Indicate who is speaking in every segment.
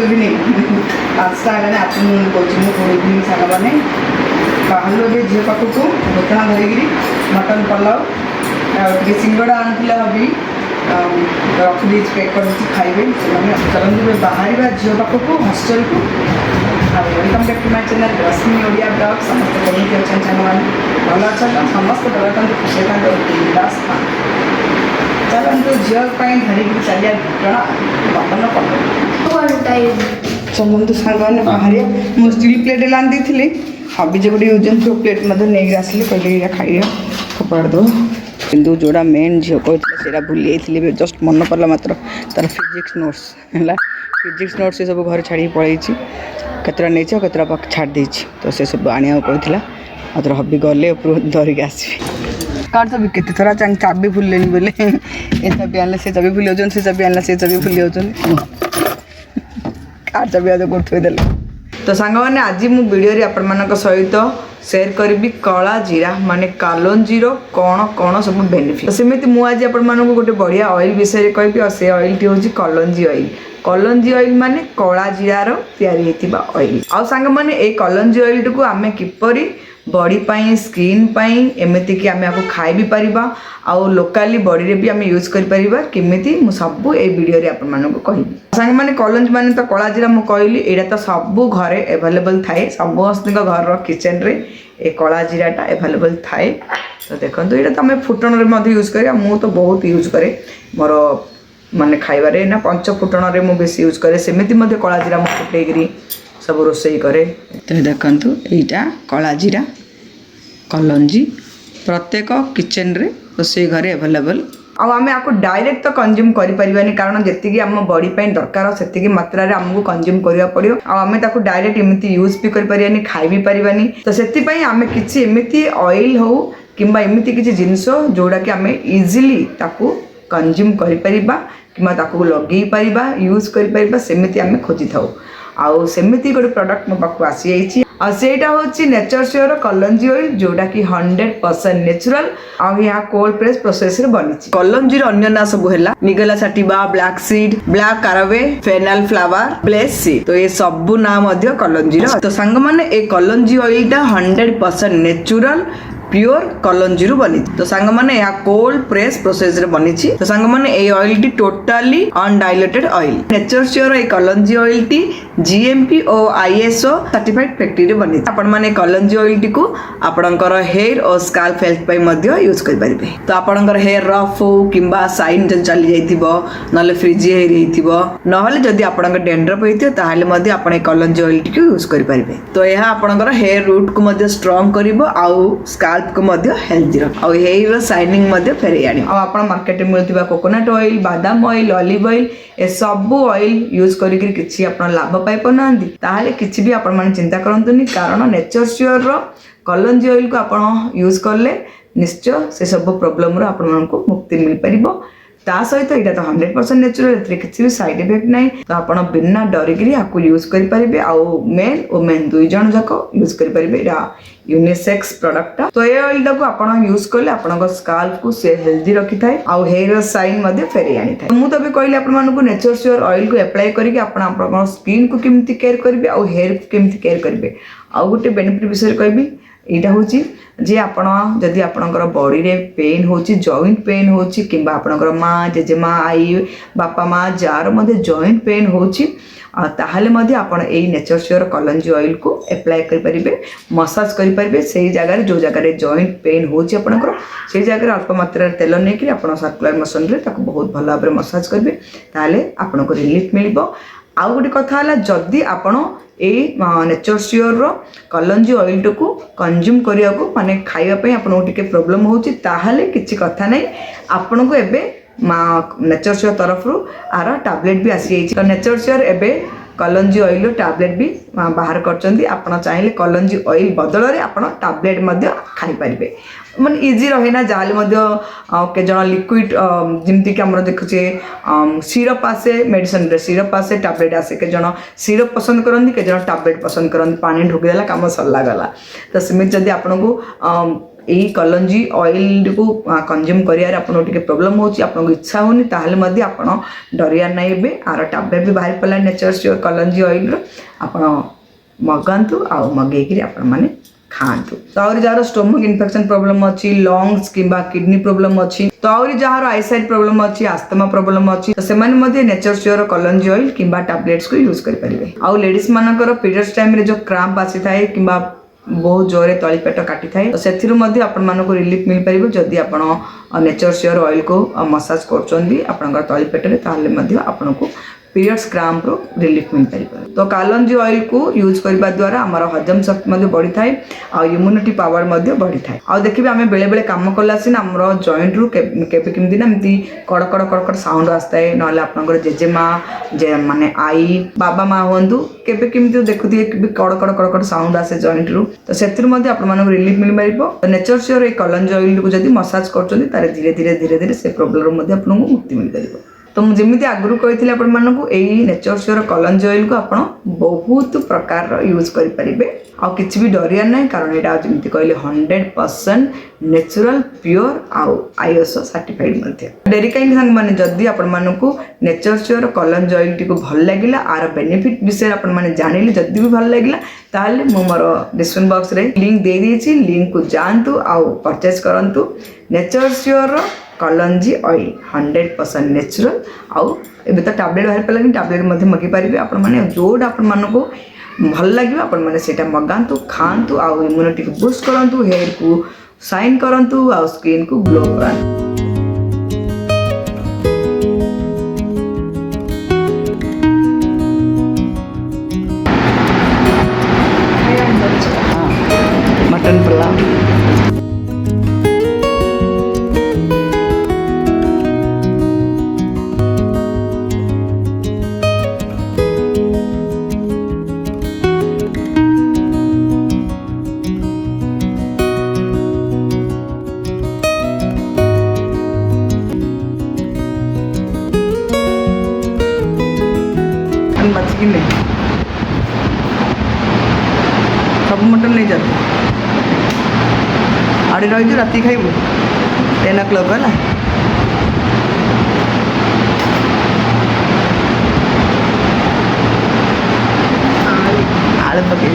Speaker 1: Evening 5टा है afternoon coaching good evening साग मैंने बाहर भी झील पाखक घोटना धरिकी मटन पलाव टे सिंगड़ा आनी हबी रखी पैक कर खाइबे चलते बाहर झील पाखक हस्टेल को welcome back to my channel Rashmi Odia blog समस्त कमिटी अच्छा साग मैंने भल अच्छा समस्त भल था खुशी था बिंदास था चलते झील धरिकी चलिया घटना बपन पल चलते साग मैंने बाहर मुझे स्टील प्लेट लानी थी हबी जो गोटे यूजन थ्रो प्लेट नहीं आसिली कहले खाई फोपाड़ दो किंतु जोड़ा मेन झील कहता भूली जाइए जस्ट मन पड़ा मात्र तार फिजिक्स नोट्स है फिजिक्स नोट्स से सब घर छाड़ी पलि कतरा नहीं कतरा छाड़ दे तो से सब आने कहला मात्र हबी गले धरिक आसबि कार तो केते थोड़ा चाबी भूल बोले ये चाबी आने से चाबी भूल जाऊँ से चाबी आने से चाबी भूल जाऊँ कार चाबी आदि कर तो सांग मैंने आज मु वीडियो आपण सहित शेयर करी कला जीरा माने कालोंजीर कौन कौन सब बेनिफिट तो सेमती मुझे आपण गोटे बढ़िया ऑयल विषय कहि और से ऑयल टी हूँ कलंजी ऑयल कलंजी ऑयल माने कला जीरार तैयारी ऑयल आउ सांग मैंने ये कलंजी ऑयल टी आम किपरि बॉडी पाई स्किन पाई एमती कि आम आपको खाई भी परिबा आउ लोकाली बॉडी रे भी आम यूज कर परिबा केमिति मु सब ए वीडियो रे आपण मानको कहिबी सांग माने कलंजी माने तो कला जीरा मु कहली एटा तो सब घरे अवेलेबल थाए समस्त घर किचन रे ए कला जीराटा अवेलेबल थाए तो देखो ये तो आम फुटण रे यूज करें मु तो बहुत यूज करे मोर माने खाइबारे ना पंच फुटण रे मु बेसी यूज करे सेमिति मध्य कला जीरा मु फुटेगिरी सब रोषे करे तो देखु यहाँ कला जीरा कलंजी प्रत्येक किचन रे रोषे घरे अवेलेबल आम आपको डायरेक्ट तो कंज्यूम करें कारण जी आम बॉडी दरकार से मात्रा रे आमको कंज्यूम करा पड़ो आम डायरेक्ट एमती यूज भी करें खाई भी पारानी तो से आम किसी एमती ऑयल हो कि एमती किसी जिनस जोड़ा कि आम इजिली ताकू कंज्यूम करें कि लगे पार यूज करें सेमती आम खोजी था आउ सेमती गोटे प्रोडक्ट मो पाखु आसी जाइए और सेटा होची नेचर श्योर कलंजी ऑयल जोटा कि 100% नेचुरल आ यहाँ कोल्ड प्रेस प्रोसेस रे बनी कलंजी अन्य ना सब है निगला साटिबा black seed black कारावे fennel flower bless seed तो ये सब ना मध्य कलंजी तो सांग माने ए कलंजी ऑयल टा 100% नेचुरल प्योर कलंजी बनी तो सांग माने या कोल्ड प्रेस प्रोसेस रे बनी तो सांग माने ए ऑयल टी totally undiluted oil nature sure ए कलंजी ऑयल टी जीएमपी और आईएसओ सर्टिफाइड फैक्ट्री रे बनी आपण माने कलंजी ऑयल टी को आपणकर हेयर और स्काल्प हेल्थ पई मध्य यूज कर परिबे तो आपणकर हेयर रफ हो किंबा साइन चली जाइथिबो नले फ्रिजी हेयर हेथिबो नहले जदी आपणकर डेंड्रफ हेथियो ताहाले मध्य आपण कलंजी ऑयल टी को यूज कर परिबे तो यह आपणकर हेयर रूट को मध्य स्ट्रांग करिवो आउ स्काल्प को मध्य हेल्दी रख और हेयर शाइनिंग मध्य फेरे आनी आ आपण मार्केट में मिलथिबा कोकोनट ऑयल बादाम ऑयल ऑलिव ऑयल ए सब ऑयल यूज करिक किछि आपण लाभ पाई पनांदी ताहाले किछि भी आपण माने चिंता करंतुनी कारण नेचर श्योर रो कलंजी ऑयल को आपण यूज करले निश्चय से सब प्रॉब्लम रो आपण मानको मुक्ति मिल परिबो ता सहित यहाँ तो 100% नेचुरल किसी भी साइड इफेक्ट ना तो आप बिना डरिकी आपको यूज करेंगे आउ मेल और मेन दुई जन जाक यूज करेंगे यूनिसेक्स प्रोडक्ट तो ये ऑयल टाक आप यूज कले आप स्काल्प को से हेल्दी रखी थाए आउ हेयर साइन फेरे आनी था मुझे भी कहली आपको नेचर श्योर ऑयल को अप्लाई करके आप स्किन को केमती केयर करेंगे आउ हेयर को केमती केयर करेंगे आउ गोटे बेनिफिट विषय कहबी यहाँ हूँ जे आपण जदि आपणकर बॉडी रे पेन होची जॉइंट पेन होची किंबा आपणकर माँ जेजेमा आई बापा माँ जार मध्य जॉइंट पेन होची ताहले मध्य आपण एई नेचर श्योर कलंजी ऑयल को अप्लाई करि परिबे मसाज करि परिबे सेही जगह जो जगह जॉइंट पेन होची आपणकर सेही जगह अल्प मात्रा तेल नै कि आपण सर्कुलर मोशन रे ताको बहुत भल भाबरे मसाज करिवे ताहले आपणको रिलीफ मिलिबो आउ गोटे कथा है जदि आपण ए नेचर श्योर रो कलंजी ऑयल को कंज्यूम करिया को माने खाइबा आपन टिके प्रॉब्लम होची ताहाले किछि कथा नै आपन को एबे नेचर श्योर तरफ रु आर टैबलेट भी आसी जाइछि तो नेचर श्योर एबे कलंजी ऑयल टैबलेट भी बाहर करचंदी आपण चाहिले कलंजी ऑयल बदल रे आपण टैबलेट मध्य खाइ परिबे मन इजी रहे ना जाले मध्य के जण लिक्विड जिमती कि हमर देखुचे सिरप आसे मेडिसिन रे सिरप आसे टैबलेट आसे के जण सिरप पसंद करंदी के जण टैबलेट पसंद करंदी पानी ढोक देला काम सरला गला तो सिमित जदी आपन को यही कलंजी ऑयल को कंज्यूम करियार आपन टिके प्रॉब्लम होची आपन इच्छा होनी ताहले मध्ये आपन डरिया नै बे आर टैबलेट भी बाहर पला नेचर्स कलंजी ऑयल रो आपन मगांतु आ मगे कि आपन माने खातु। तो आउरी जार स्टोमक इन्फेक्शन प्रॉब्लम अच्छी लंग्स किंबा किडनी प्रॉब्लम अच्छी तो आउरी जार आईसाइट प्रॉब्लम अच्छी आस्थमा प्रॉब्लम अच्छी तो सेमाने मध्ये नेचर्स कलंजी ऑयल किंबा टैबलेट्स को यूज करि परिबे। आ लेडीज मानकर पीरियड्स टाइम रे जो क्रैम्प आसी थाए किंबा बहुत जोरे तली पेट काटी थाए तो सेथिरु मध्ये आपण मानको रिलीफ मिल परिबो जदी आपण नेचर्स ऑयल को मसाज करचोंदी आपनकर तली पेट रे ताले मध्ये आपनको पीरियड्स क्रैम्प रो रिलीफ मिल पारिबो। तो कालंजी ऑयल को यूज करबा द्वारा हमर हजम शक्ति मध्ये बढ़ी थाए आ इम्यूनिटी पावर मध्ये बढ़ी थाए। आ देखिबे हमें बेले बेले काम करला सिन हमर जॉइंट रू केबे किमदी ना एमती कड़कड़ कड़कड़ साउंड आस्ताए नले आपनकर जेजेमा जे माने आई बाबा माँ हुंतु केबे किमती देखुथि कड़कड़ कड़कड़ साउंड आसे जॉइंट रू तो सेतिर मध्ये आपन मानको रिलीफ मिल पारिबो। तो नेचर्स ए कालंजी ऑयल को जदी मसाज करचोंदी तारे धीरे धीरे धीरे धीरे से प्रॉब्लम मध्ये आपनको मुक्ति मिल पारिबो। तो मुझे आगुरी कही आपण मानक यही नेचर्स कलंजी ऑयल को आप बहुत प्रकार यूज करें आ किसी भी डरिया ना कारण यहाँ जमी कहले 100% नेचुरल प्योर आउ ISO सर्टिफाइड डेरी कहीं सांग मैंने जदि आपण मानक नेचर्स कलंजी ऑयल टी को भल लगे आर बेनिफिट विषय आपण मैंने जानिले जदि भी भल लगे ताले मो मोर डिस्क्रिप्शन बॉक्स रे लिंक दे देछि लिंक को जानतु आउ परचेज करंतु नेचर्स कलंजी ऑयल 100% नेचुरल आउ एबे तो टैबलेट बाहर पला कि टैबलेट मध्ये मगी पारिबे आपण माने जोड आपण मानको भल लागिबे आपण माने सेटा मगांतु खांतु आउ इम्यूनिटी को बूस्ट करंतु हेयर को शाइन करंतु आउ स्किन को ग्लो करंतु। मटन पुलाव सब मटन नहीं जाते आड़े रही राति खाइबू 10 o'clock है आलू पके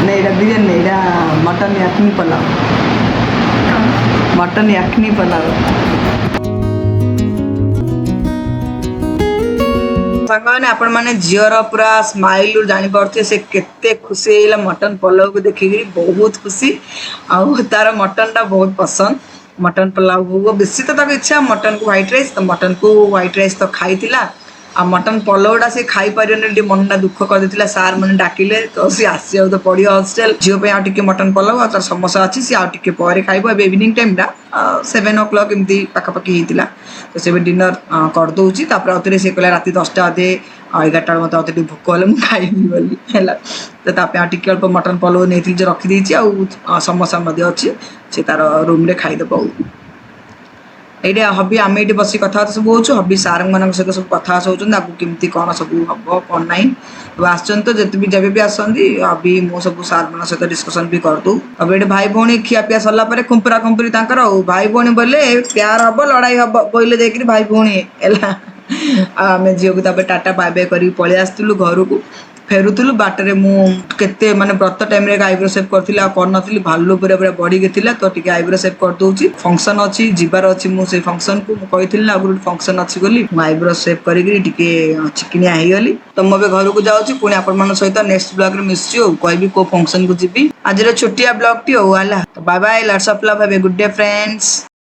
Speaker 1: नहीं बिरयानी नहीं मटन याखनी पुलाव मटन याखनी पुलाव साने आपण माने झीर पूरा स्माइल जानी पारथे से केते खुशी हैला मटन पुलाव को देखिकरी बहुत खुशी आउ तार मटन टा बहुत पसंद मटन पुलाव को बेसी तो ताको इच्छा मटन को व्हाइट राइस तो मटन को व्हाइट राइस तो खाइतिला आ मटन पुलावटा से खाई पारियन मनटा दुख कर देतिला सार मन डाकिले तो सी आसी तो पड़ियो हॉस्टल झील पे आ टिके मटन पुलाव आ समोसा अछि सी आ टिके परे खाइबो एबे इवनिंग टाइम रा 7 o'clock एमती पाखापाखि हेतिला तो से डिनर कर दउची तापर आउतरे से कहला राति 10टा आधे 11टा मत आउतरे भूख होले मु खाइबी बोली हैला तो तापे आ टिके अल्प मटन पुलाव नेथिल जे रखि देछि आ समोसा मध्ये अछि से तार रूम रे खाइ दबौ ये हबी आम ये बस कथा सब हो हबी सार मान सहित सब कथा होती आपको केमती कौन सब हम कौन ना तो आसन तो जब भी आसती हबी मो सब सार मान सहित डिस्कसन भी करदू अब ये भाई भौणी खियापिया सरला खुंपुरा खुंपुरी भाई भौणी बोले प्यार हम लड़ाई हम बोले देख भाई भौणी है आम झील को टाटा बाय बाय कर पलि आसलु घर को फेरुलु बाटर मुझे माने व्रत टाइम रे आईब्रो सेव करथिला करनथिली भालु पूरा पूरा बढ़ी गेथिला तो टिके आईब्रो सेव कर दउची फंक्शन अछि जिबार अछि मु से फंक्शन को मु कहिथिली ना गुड फंक्शन अछि गोली मु आईब्रो सेव करिकरी टिके चिकनिया हे गली तो मु बे घर को जाउची पुनी आपन मन सहित नेक्स्ट ब्लॉग रे मिसची हो कहबी को फंक्शन को जिबी आज रे छोटिया ब्लॉग टी हो आला तो bye bye lots of love have a good day friends.